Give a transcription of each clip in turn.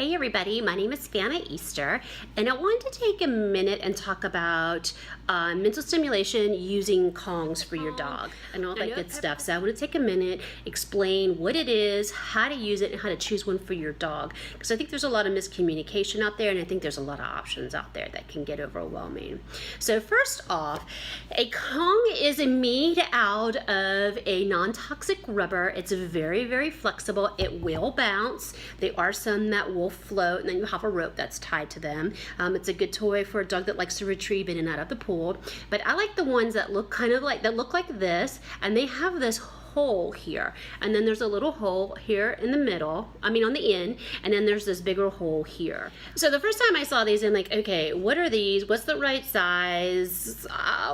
Hey everybody, my name is Fana Easter, and I wanted to take a minute and talk about mental stimulation using Kongs for your dog and all that good stuff. So I want to take a minute, explain what it is, how to use it, and how to choose one for your dog. Because I think there's a lot of miscommunication out there, and I think there's a lot of options out there that can get overwhelming. So first off, a Kong is made out of a non-toxic rubber. It's very, very flexible. It will bounce. There are some that will float, and then you have a rope that's tied to them. It's a good toy for a dog that likes to retrieve in and out of the pool. But I like the ones that look like this, and they have this hole here, and then there's a little hole here in the middle, on the end, and then there's this bigger hole here. So the first time I saw these, I'm like, okay, what are these? What's the right size?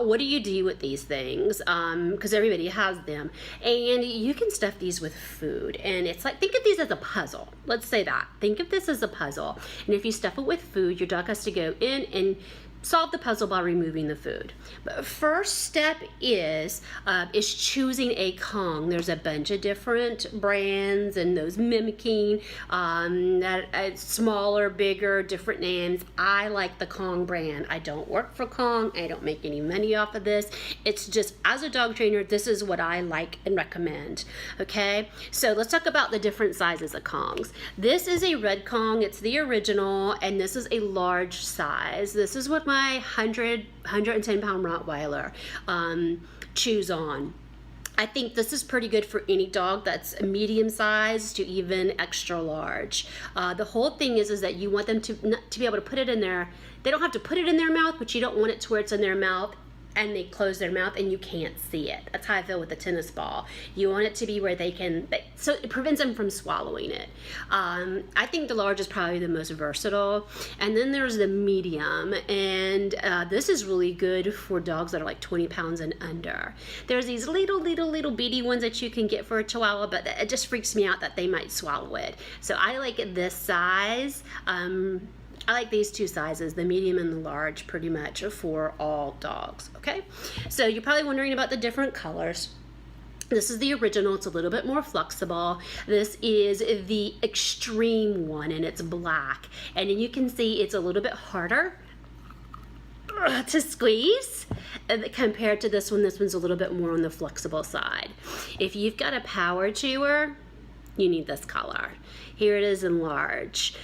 What do you do with these things? Because everybody has them, and you can stuff these with food, and it's like, think of these as a puzzle. Let's say that. Think of this as a puzzle, and if you stuff it with food, your dog has to go in and solve the puzzle by removing the food. But first step is choosing a Kong. There's a bunch of different brands and those mimicking smaller, bigger, different names. I like the Kong brand. I don't work for Kong. I don't make any money off of this. It's just, as a dog trainer, this is what I like and recommend. Okay, so let's talk about the different sizes of Kongs. This is a red Kong. It's the original, and this is a large size. This is what my 110 pound Rottweiler chews on. I think this is pretty good for any dog that's medium size to even extra large. The whole thing is that you want them to be able to put it in there. They don't have to put it in their mouth, but you don't want it to where it's in their mouth and they close their mouth and you can't see it. That's how I feel with the tennis ball. You want it to be where they can, so it prevents them from swallowing it. I think the large is probably the most versatile. And then there's the medium, and this is really good for dogs that are like 20 pounds and under. There's these little beady ones that you can get for a Chihuahua, but it just freaks me out that they might swallow it. So I like this size. I like these two sizes, the medium and the large, pretty much for all dogs, okay? So you're probably wondering about the different colors. This is the original. It's a little bit more flexible. This is the extreme one, and it's black. And then you can see it's a little bit harder to squeeze compared to this one. This one's a little bit more on the flexible side. If you've got a power chewer, you need this color. Here it is in large.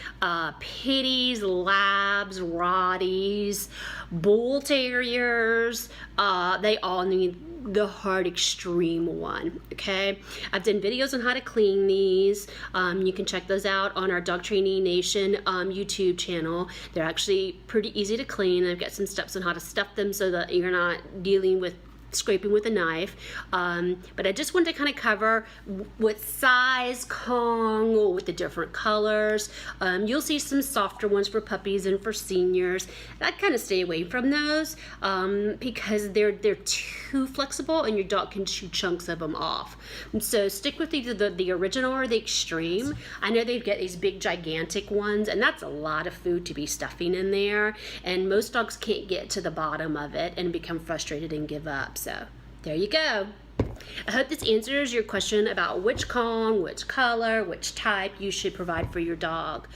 Pitties, Labs, Rotties, Bull Terriers, they all need the hard extreme one, okay? I've done videos on how to clean these. You can check those out on our Dog Training Nation YouTube channel. They're actually pretty easy to clean. I've got some steps on how to stuff them so that you're not dealing with scraping with a knife, but I just wanted to kind of cover what size Kong with the different colors. You'll see some softer ones for puppies and for seniors. I kind of stay away from those because they're too flexible and your dog can chew chunks of them off. So stick with either the original or the extreme. I know they get these big gigantic ones, and that's a lot of food to be stuffing in there, and most dogs can't get to the bottom of it and become frustrated and give up. So there you go. I hope this answers your question about which Kong, which color, which type you should provide for your dog.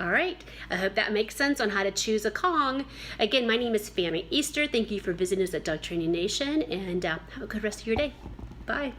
All right, I hope that makes sense on how to choose a Kong. Again, my name is Fana Easter. Thank you for visiting us at Dog Training Nation, and have a good rest of your day. Bye.